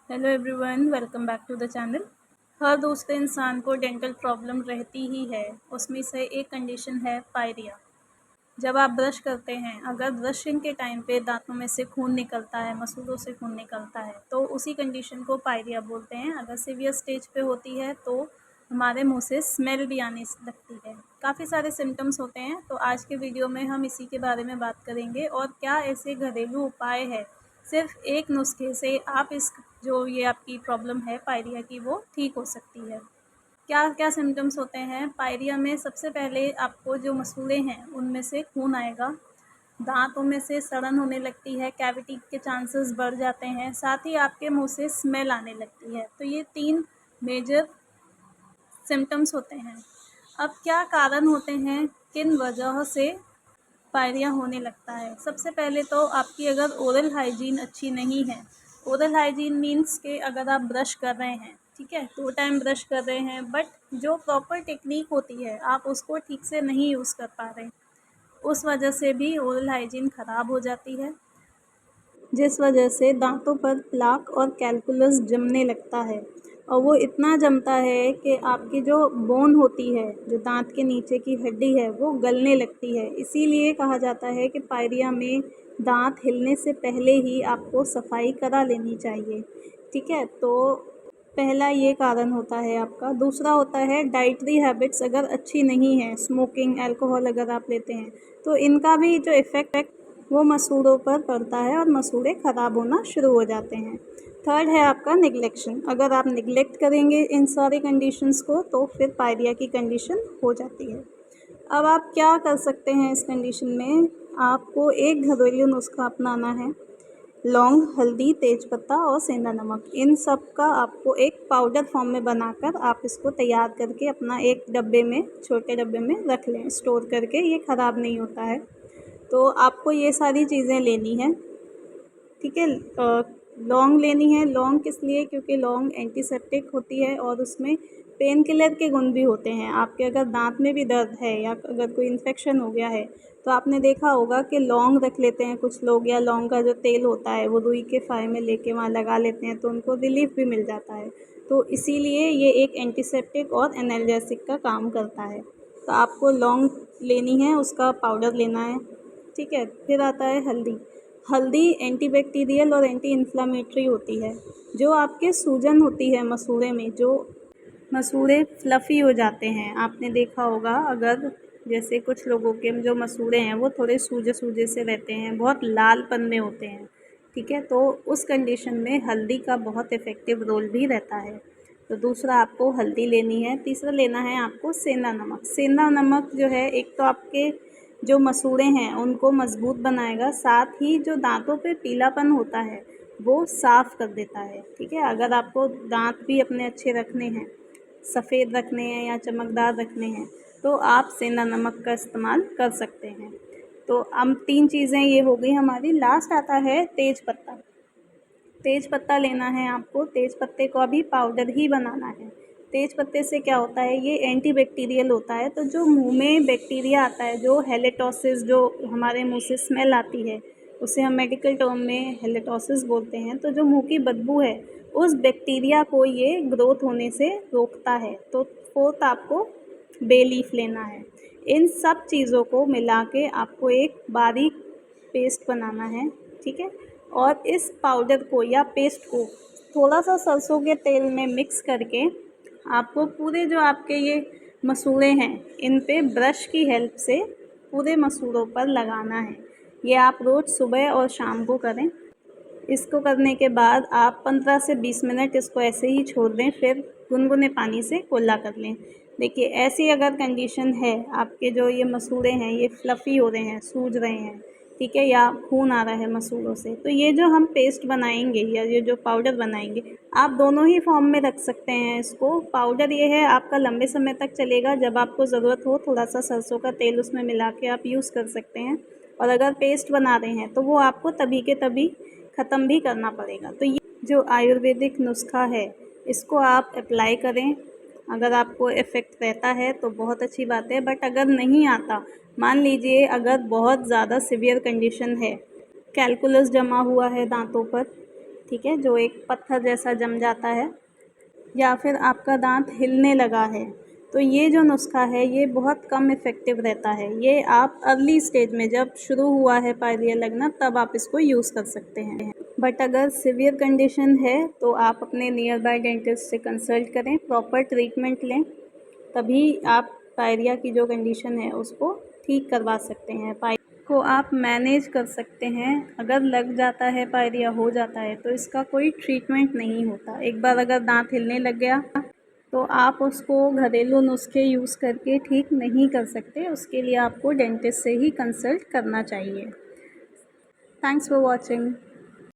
Hello everyone, welcome back to the channel. हर दूसरे इंसान को डेंटल प्रॉब्लम रहती ही है। उसमें से एक कंडीशन है पायरिया। जब आप ब्रश करते हैं, अगर ब्रशिंग के टाइम पे दांतों में से खून निकलता है, मसूड़ों से खून निकलता है, तो उसी कंडीशन को पायरिया बोलते हैं। अगर सीवियर स्टेज पे होती है तो हमारे मुंह से स्मेल भी आने लगती है। काफ़ी सारे सिम्टम्स होते हैं, तो आज के वीडियो में हम इसी के बारे में बात करेंगे और क्या ऐसे घरेलू उपाय है, सिर्फ एक नुस्खे से आप इस जो ये आपकी प्रॉब्लम है पायरिया की, वो ठीक हो सकती है। क्या क्या सिम्टम्स होते हैं पायरिया में? सबसे पहले आपको जो मसूड़े हैं उनमें से खून आएगा, दांतों में से सड़न होने लगती है, कैविटी के चांसेस बढ़ जाते हैं, साथ ही आपके मुंह से स्मेल आने लगती है। तो ये 3 मेजर सिम्टम्स होते हैं। अब क्या कारण होते हैं, किन वजह से पायरिया होने लगता है? सबसे पहले तो आपकी अगर ओरल हाइजीन अच्छी नहीं है। ओरल हाइजीन मीन्स कि अगर आप ब्रश कर रहे हैं, ठीक है, 2 टाइम ब्रश कर रहे हैं, बट जो प्रॉपर टेक्निक होती है आप उसको ठीक से नहीं यूज़ कर पा रहे, उस वजह से भी ओरल हाइजीन ख़राब हो जाती है, जिस वजह से दांतों पर प्लाक और कैल्कुलस जमने लगता है। और वो इतना जमता है कि आपकी जो बोन होती है, जो दांत के नीचे की हड्डी है, वो गलने लगती है। इसीलिए कहा जाता है कि पायरिया में दांत हिलने से पहले ही आपको सफाई करा लेनी चाहिए, ठीक है। तो पहला ये कारण होता है आपका। दूसरा होता है डाइटरी हैबिट्स अगर अच्छी नहीं है, स्मोकिंग, अल्कोहल अगर आप लेते हैं, तो इनका भी जो इफ़ेक्ट वो मसूड़ों पर पड़ता है और मसूड़े ख़राब होना शुरू हो जाते हैं। थर्ड है आपका निगलेक्शन। अगर आप निगलेक्ट करेंगे इन सारी कंडीशंस को तो फिर पायरिया की कंडीशन हो जाती है। अब आप क्या कर सकते हैं इस कंडीशन में? आपको एक घरेलू नुस्खा अपनाना है। लौंग, हल्दी, तेज़पत्ता और सेंधा नमक, इन सब का आपको एक पाउडर फॉर्म में बनाकर आप इसको तैयार करके अपना एक डब्बे में, छोटे डब्बे में रख लें स्टोर करके। ये ख़राब नहीं होता है। तो आपको ये सारी चीज़ें लेनी हैं, ठीक है। लौंग लेनी है। लौंग किस लिए? क्योंकि लौंग एंटीसेप्टिक होती है और उसमें पेन किलर के गुण भी होते हैं। आपके अगर दांत में भी दर्द है या अगर कोई इन्फेक्शन हो गया है, तो आपने देखा होगा कि लौंग रख लेते हैं कुछ लोग, या लौंग का जो तेल होता है वो रुई के फाय में लेके वहाँ लगा लेते हैं, तो उनको रिलीफ भी मिल जाता है। तो इसीलिए ये एक एंटीसेप्टिक और एनाल्जेसिक का काम करता है। तो आपको लौंग लेनी है, उसका पाउडर लेना है, ठीक है। फिर आता है हल्दी। हल्दी एंटीबैक्टीरियल और एंटी इन्फ्लामेटरी होती है। जो आपके सूजन होती है मसूड़े में, जो मसूड़े फ्लफ़ी हो जाते हैं, आपने देखा होगा अगर, जैसे कुछ लोगों के जो मसूड़े हैं वो थोड़े सूजे सूजे से रहते हैं, बहुत लालपन में होते हैं, ठीक है। तो उस कंडीशन में हल्दी का बहुत इफ़ेक्टिव रोल भी रहता है। तो दूसरा आपको हल्दी लेनी है। तीसरा लेना है आपको सेंधा नमक। सेंधा नमक जो है, एक तो आपके जो मसूड़े हैं उनको मज़बूत बनाएगा, साथ ही जो दांतों पे पीलापन होता है वो साफ़ कर देता है, ठीक है। अगर आपको दांत भी अपने अच्छे रखने हैं, सफ़ेद रखने हैं या चमकदार रखने हैं, तो आप सेंधा नमक का इस्तेमाल कर सकते हैं। तो अब 3 चीज़ें ये हो गई हमारी। लास्ट आता है तेज़पत्ता। तेज पत्ता लेना है आपको। तेज पत्ते को अभी पाउडर ही बनाना है। तेज पत्ते से क्या होता है, ये एंटीबैक्टीरियल होता है। तो जो मुंह में बैक्टीरिया आता है, जो हेलेटोसिस, जो हमारे मुंह से स्मेल आती है, उसे हम मेडिकल टर्म में हेलेटोसिस बोलते हैं। तो जो मुंह की बदबू है, उस बैक्टीरिया को ये ग्रोथ होने से रोकता है। तो फोर्थ आपको बे लीफ लेना है। इन सब चीज़ों को मिला के आपको एक बारीक पेस्ट बनाना है, ठीक है। और इस पाउडर को या पेस्ट को थोड़ा सा सरसों के तेल में मिक्स करके आपको पूरे जो आपके ये मसूड़े हैं, इन पे ब्रश की हेल्प से पूरे मसूड़ों पर लगाना है। ये आप रोज़ सुबह और शाम को करें। इसको करने के बाद आप 15 से 20 मिनट इसको ऐसे ही छोड़ दें, फिर गुनगुने पानी से कुल्ला कर लें। देखिए, ऐसी अगर कंडीशन है, आपके जो ये मसूड़े हैं ये फ्लफ़ी हो रहे हैं, सूज रहे हैं, ठीक है, या खून आ रहा है मसूड़ों से, तो ये जो हम पेस्ट बनाएंगे या ये जो पाउडर बनाएंगे, आप दोनों ही फॉर्म में रख सकते हैं इसको। पाउडर ये है आपका लंबे समय तक चलेगा, जब आपको ज़रूरत हो थोड़ा सा सरसों का तेल उसमें मिला के आप यूज़ कर सकते हैं। और अगर पेस्ट बना रहे हैं तो वो आपको तभी के तभी ख़त्म भी करना पड़ेगा। तो ये जो आयुर्वेदिक नुस्खा है, इसको आप अप्लाई करें। अगर आपको इफ़ेक्ट रहता है तो बहुत अच्छी बात है, बट अगर नहीं आता, मान लीजिए अगर बहुत ज़्यादा सिवियर कंडीशन है, कैल्कुलस जमा हुआ है दांतों पर, ठीक है, जो एक पत्थर जैसा जम जाता है, या फिर आपका दांत हिलने लगा है, तो ये जो नुस्खा है ये बहुत कम इफ़ेक्टिव रहता है। ये आप अर्ली स्टेज में जब शुरू हुआ है पायरिया लगना तब आप इसको यूज़ कर सकते हैं। बट अगर सिवियर कंडीशन है तो आप अपने नियर बाय डेंटिस्ट से कंसल्ट करें, प्रॉपर ट्रीटमेंट लें, तभी आप पायरिया की जो कंडीशन है उसको ठीक करवा सकते हैं। को आप मैनेज कर सकते हैं। अगर लग जाता है, पायरिया हो जाता है, तो इसका कोई ट्रीटमेंट नहीं होता। एक बार अगर दांत हिलने लग गया तो आप उसको घरेलू नुस्खे यूज़ करके ठीक नहीं कर सकते। उसके लिए आपको डेंटिस्ट से ही कंसल्ट करना चाहिए। Thanks for watching.